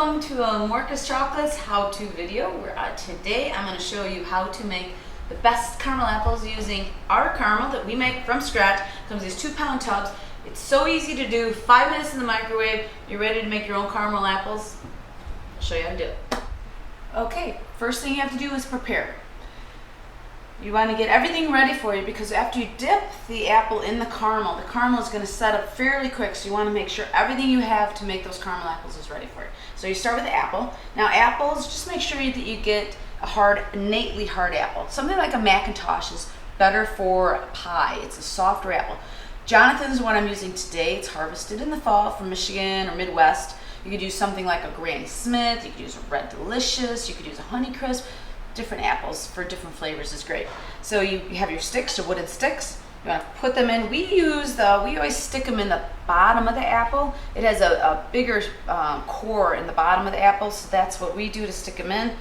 welcome to Morkes Chocolates how-to video. Today I'm going to show you how to make the best caramel apples using our caramel that we make from scratch. It comes in these 2-pound tubs. It's so easy to do. 5 minutes in the microwave. You're ready to make your own caramel apples. I'll show you how to do it. Okay, first thing you have to do is prepare. You want to get everything ready for you because after you dip the apple in the caramel is going to set up fairly quick, so you want to make sure everything you have to make those caramel apples is ready for you. So you start with the apple. Now apples, just make sure that you get a hard, innately hard apple. Something like a Macintosh is better for a pie. It's a softer apple. Jonathan's what I'm using today. It's harvested in the fall from Michigan or Midwest. You could use something like a Granny Smith. You could use a Red Delicious. You could use a Honeycrisp. Different apples for different flavors is great. So you have your sticks, your wooden sticks. You want to put them in. We always stick them in the bottom of the apple. It has a bigger core in the bottom of the apple, so that's what we do to stick them in.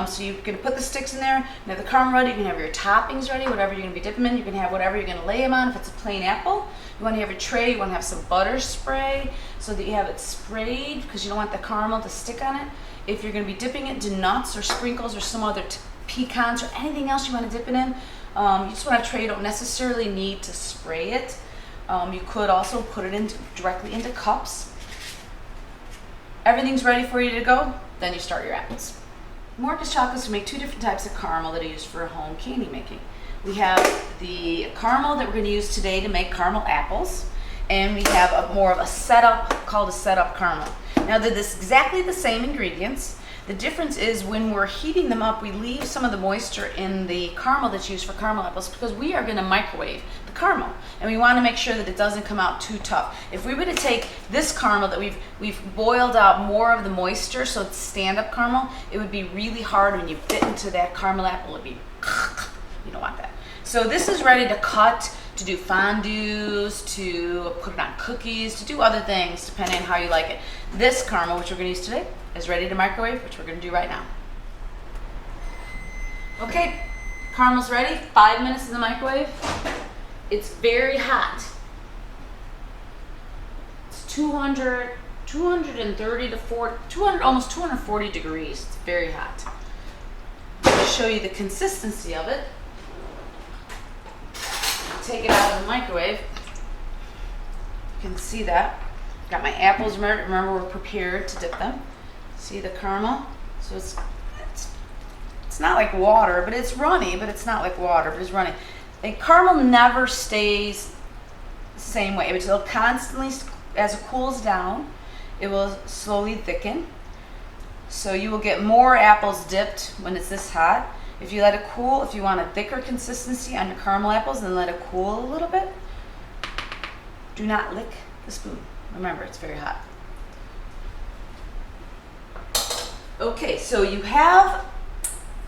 So you're going to put the sticks in there. You have the caramel ready. You can have your toppings ready, whatever you're going to be dipping in. You can have whatever you're going to lay them on. If it's a plain apple, you want to have your tray. You want to have some butter spray so that you have it sprayed because you don't want the caramel to stick on it. If you're going to be dipping it into nuts or sprinkles or some other pecans or anything else you want to dip it in, you just want a tray. You don't necessarily need to spray it. You could also put it directly into cups. Everything's ready for you to go. Then you start your apples. Morkes Chocolates make 2 different types of caramel that are used for home candy making. We have the caramel that we're going to use today to make caramel apples, and we have more of a setup called a setup caramel. Now they're exactly the same ingredients. The difference is when we're heating them up, we leave some of the moisture in the caramel that's used for caramel apples because we are going to microwave the caramel, and we want to make sure that it doesn't come out too tough. If we were to take this caramel that we've boiled out more of the moisture, so it's stand-up caramel, it would be really hard when you bit into that caramel apple. It'd be you don't want that. So this is ready to cut, to do fondues, to put it on cookies, to do other things depending on how you like it. This caramel, which we're going to use today, is ready to microwave, which we're going to do right now. Okay, caramel's ready. 5 minutes in the microwave. It's very hot. It's 230 to 40, almost 240 degrees. It's very hot. I'll show you the consistency of it. Take it out of the microwave. You can see that. Got my apples, remember we're prepared to dip them. See the caramel? So it's not like water, but it's runny, but it's not like water, but it's runny. And caramel never stays the same way. It'll constantly, as it cools down, it will slowly thicken. So you will get more apples dipped when it's this hot. If you let it cool, if you want a thicker consistency on your caramel apples, then let it cool a little bit. Do not lick the spoon. Remember, it's very hot. Okay, so you have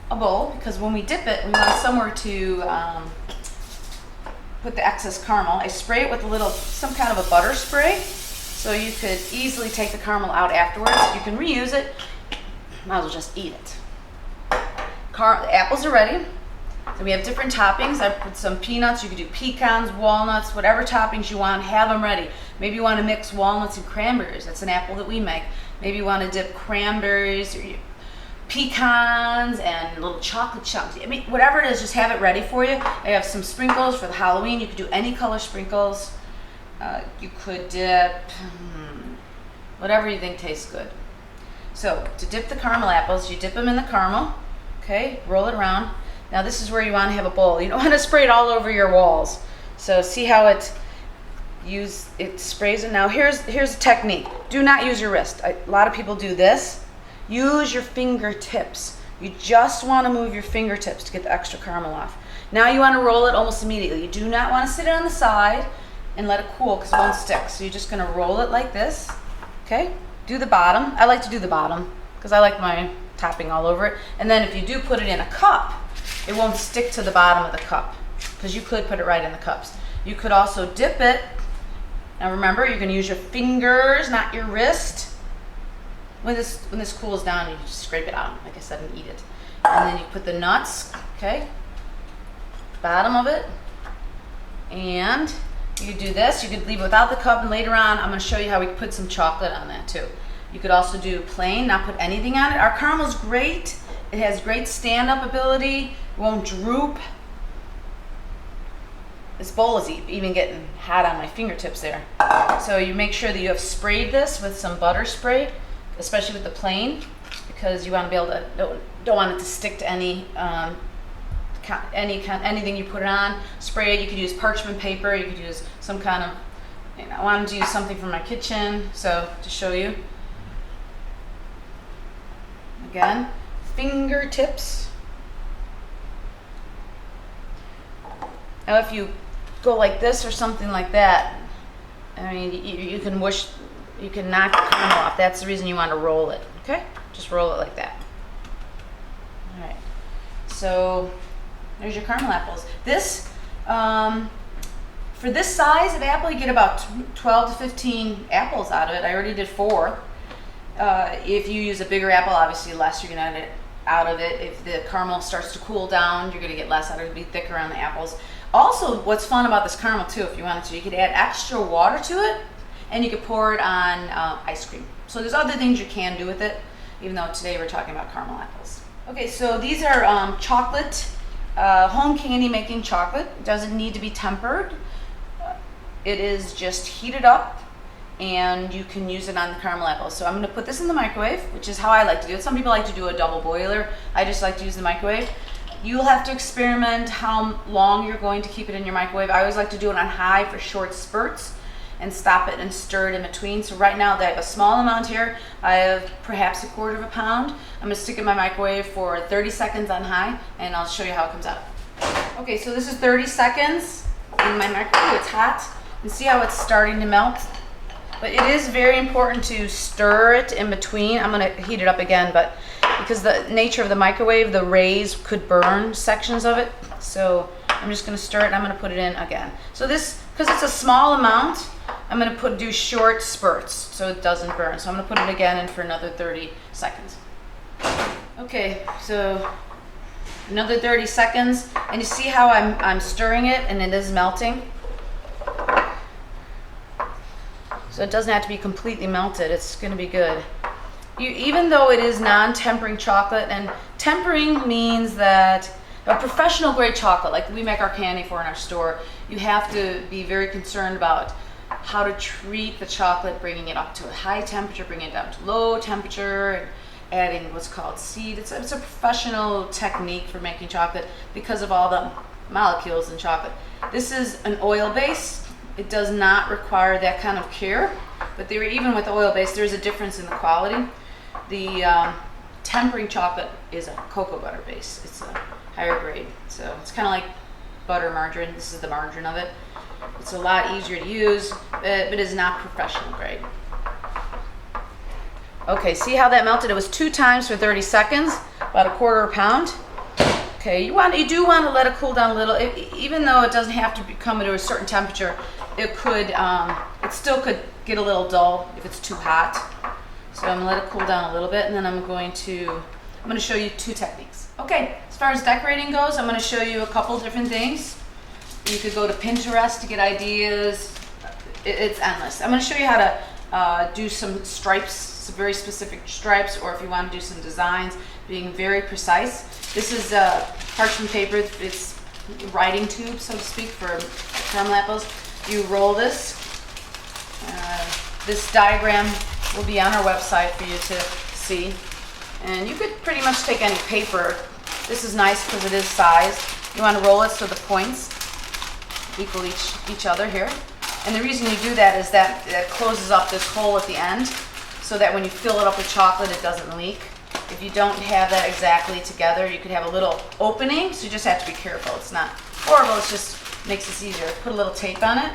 a bowl, because when we dip it, we want somewhere to put the excess caramel. I spray it with some kind of a butter spray, so you could easily take the caramel out afterwards. You can reuse it. Might as well just eat it. The apples are ready. So we have different toppings. I put some peanuts. You could do pecans, walnuts, whatever toppings you want. Have them ready. Maybe you want to mix walnuts and cranberries. That's an apple that we make. Maybe you want to dip cranberries or pecans and little chocolate chunks. I mean, whatever it is, just have it ready for you. I have some sprinkles for the Halloween. You could do any color sprinkles. You could dip whatever you think tastes good. So to dip the caramel apples, you dip them in the caramel. Okay, roll it around. Now this is where you want to have a bowl. You don't want to spray it all over your walls. So see how it sprays it. Now here's a technique. Do not use your wrist. A lot of people do this. Use your fingertips. You just want to move your fingertips to get the extra caramel off. Now you want to roll it almost immediately. You do not want to sit it on the side and let it cool because it won't stick. So you're just going to roll it like this. Okay, do the bottom. I like to do the bottom because I like my topping all over it. And then if you do put it in a cup, it won't stick to the bottom of the cup because you could put it right in the cups. You could also dip it. Now remember, you can use your fingers, not your wrist. When this cools down, you just scrape it out, like I said, and eat it. And then you put the nuts, okay, bottom of it. And you could do this. You could leave it without the cup, and later on, I'm going to show you how we put some chocolate on that too. You could also do plain, not put anything on it. Our caramel's great. It has great stand-up ability. It won't droop. This bowl is even getting hot on my fingertips there. So you make sure that you have sprayed this with some butter spray, especially with the plain, because you want to be able to, don't want it to stick to anything you put it on. Spray it. You could use parchment paper. You could use some kind of, I wanted to use something from my kitchen, so to show you. Again, fingertips. Now if you go like this or something like that, I mean, you can knock the caramel off. That's the reason you want to roll it, okay? Just roll it like that. All right, so there's your caramel apples. This, for this size of apple, you get about 12 to 15 apples out of it. I already did 4. If you use a bigger apple, obviously less you're gonna get out of it. If the caramel starts to cool down, you're gonna get less out of it. It'll be thicker on the apples. Also, what's fun about this caramel too, if you wanted to, you could add extra water to it, and you could pour it on ice cream. So there's other things you can do with it, even though today we're talking about caramel apples. Okay, so these are chocolate, home candy making chocolate. It doesn't need to be tempered. It is just heated up, and you can use it on the caramel apples. So I'm going to put this in the microwave, which is how I like to do it. Some people like to do a double boiler. I just like to use the microwave. You'll have to experiment how long you're going to keep it in your microwave. I always like to do it on high for short spurts and stop it and stir it in between. So right now I have a small amount here. I have perhaps 1/4 pound. I'm going to stick it in my microwave for 30 seconds on high, and I'll show you how it comes out. Okay, so this is 30 seconds in my microwave. It's hot. You see how it's starting to melt? But it is very important to stir it in between. I'm going to heat it up again, but because the nature of the microwave, the rays could burn sections of it. So I'm just going to stir it, and I'm going to put it in again. So this, because it's a small amount, I'm going to do short spurts so it doesn't burn. So I'm going to put it again in for another 30 seconds. Okay, so another 30 seconds, and you see how I'm stirring it, and it is melting. So it doesn't have to be completely melted. It's going to be good. Even though it is non-tempering chocolate, and tempering means that a professional grade chocolate, like we make our candy for in our store, you have to be very concerned about how to treat the chocolate, bringing it up to a high temperature, bringing it down to low temperature, and adding what's called seed. It's a professional technique for making chocolate because of all the molecules in chocolate. This is an oil base. It does not require that kind of care, but even with oil base, there's a difference in the quality. The tempering chocolate is a cocoa butter base. It's a higher grade, so it's kind of like butter margarine. This is the margarine of it. It's a lot easier to use, but it is not professional grade. Okay, see how that melted? It was 2 times for 30 seconds, about 1/4 pound. Okay, you do want to let it cool down a little. Even though it doesn't have to come to a certain temperature, it still could get a little dull if it's too hot. So I'm gonna let it cool down a little bit, and then I'm gonna show you 2 techniques. Okay, as far as decorating goes, I'm gonna show you a couple different things. You could go to Pinterest to get ideas. It's endless. I'm gonna show you how to do some stripes, some very specific stripes, or if you want to do some designs, being very precise. This is parchment paper. It's writing tube, so to speak, for caramel apples. You roll this. This diagram will be on our website for you to see. And you could pretty much take any paper. This is nice because it is sized. You want to roll it so the points equal each other here. And the reason you do that is that it closes up this hole at the end so that when you fill it up with chocolate, it doesn't leak. If you don't have that exactly together, you could have a little opening, so you just have to be careful. It's not horrible, it just makes this easier. Put a little tape on it,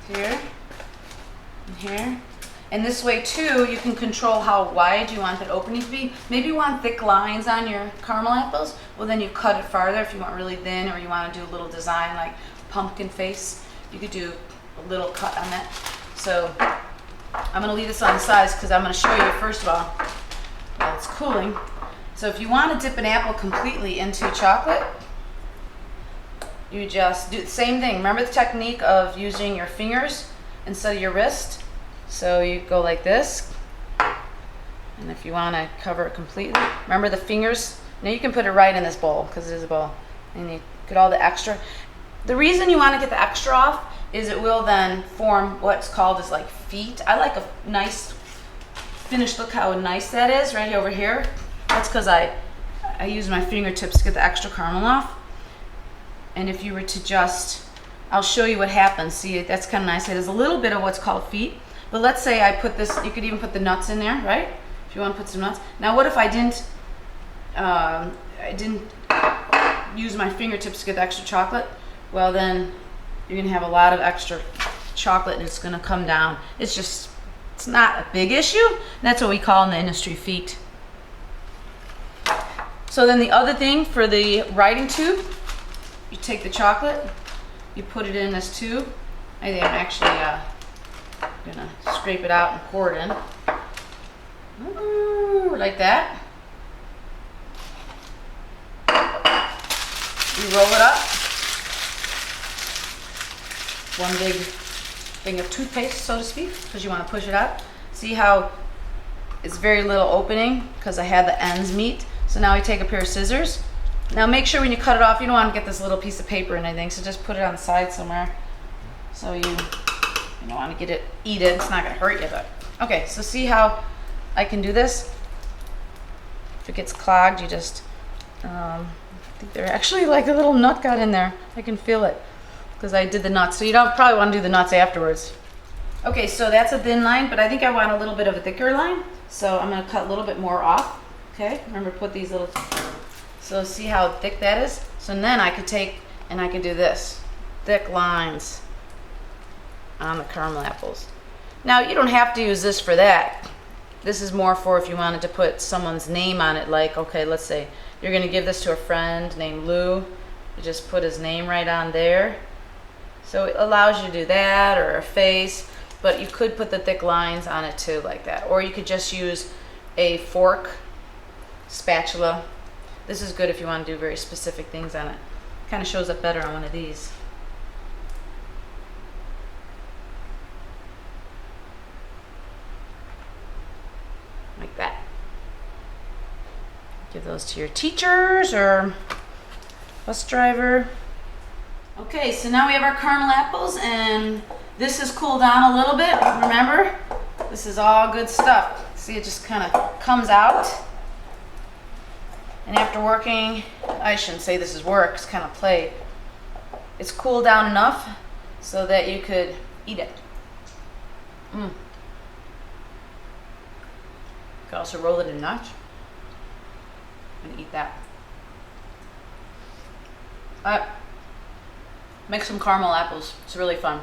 here, and here. And this way too, you can control how wide you want that opening to be. Maybe you want thick lines on your caramel apples, well then you cut it farther. If you want really thin, or you want to do a little design like pumpkin face, you could do a little cut on that. So I'm going to leave this on the sides because I'm going to show you first of all while it's cooling. So if you want to dip an apple completely into chocolate, you just do the same thing. Remember the technique of using your fingers instead of your wrist? So you go like this, And if you want to cover it completely, remember the fingers. Now you can put it right in this bowl because it is a bowl. And you get all the extra. The reason you want to get the extra off is it will then form what's called as like feet. I like a nice finish. Look how nice that is right over here. That's because I use my fingertips to get the extra caramel off. And if you were to just, I'll show you what happens. See, that's kind of nice. It has a little bit of what's called feet. But let's say I put this, you could even put the nuts in there, right? If you want to put some nuts. Now what if I didn't use my fingertips to get the extra chocolate? Well then you're gonna have a lot of extra chocolate and it's gonna come down. It's not a big issue. That's what we call in the industry feet. So then the other thing for the writing tube, you take the chocolate, you put it in this tube. I think I'm actually gonna scrape it out and pour it in. Ooh, like that. You roll it up. One big thing of toothpaste, so to speak, because you want to push it out. See how it's very little opening because I had the ends meet. So now I take a pair of scissors. Now make sure when you cut it off, you don't want to get this little piece of paper and anything, so just put it on the side somewhere. So you don't want to eat it. It's not going to hurt you, but okay. So see how I can do this? If it gets clogged, you just, I think there actually like a little nut got in there. I can feel it because I did the nuts. So you don't probably want to do the nuts afterwards. Okay, so that's a thin line, but I think I want a little bit of a thicker line. So I'm going to cut a little bit more off. Okay, remember put these little, so see how thick that is? So then I could take and I could do this, thick lines on the caramel apples. Now you don't have to use this for that. This is more for if you wanted to put someone's name on it, like, okay, let's say you're gonna give this to a friend named Lou. You just put his name right on there. So it allows you to do that, or a face, but you could put the thick lines on it too, like that. Or you could just use a fork, spatula. This is good if you want to do very specific things on it. Kind of shows up better on one of these. Like that. Give those to your teachers or bus driver. Okay, so now we have our caramel apples and this has cooled down a little bit. Remember, this is all good stuff. See, it just kind of comes out. And after working, I shouldn't say this is work, it's kind of play. It's cooled down enough so that you could eat it. You could also roll it in nuts and eat that. Make some caramel apples. It's really fun.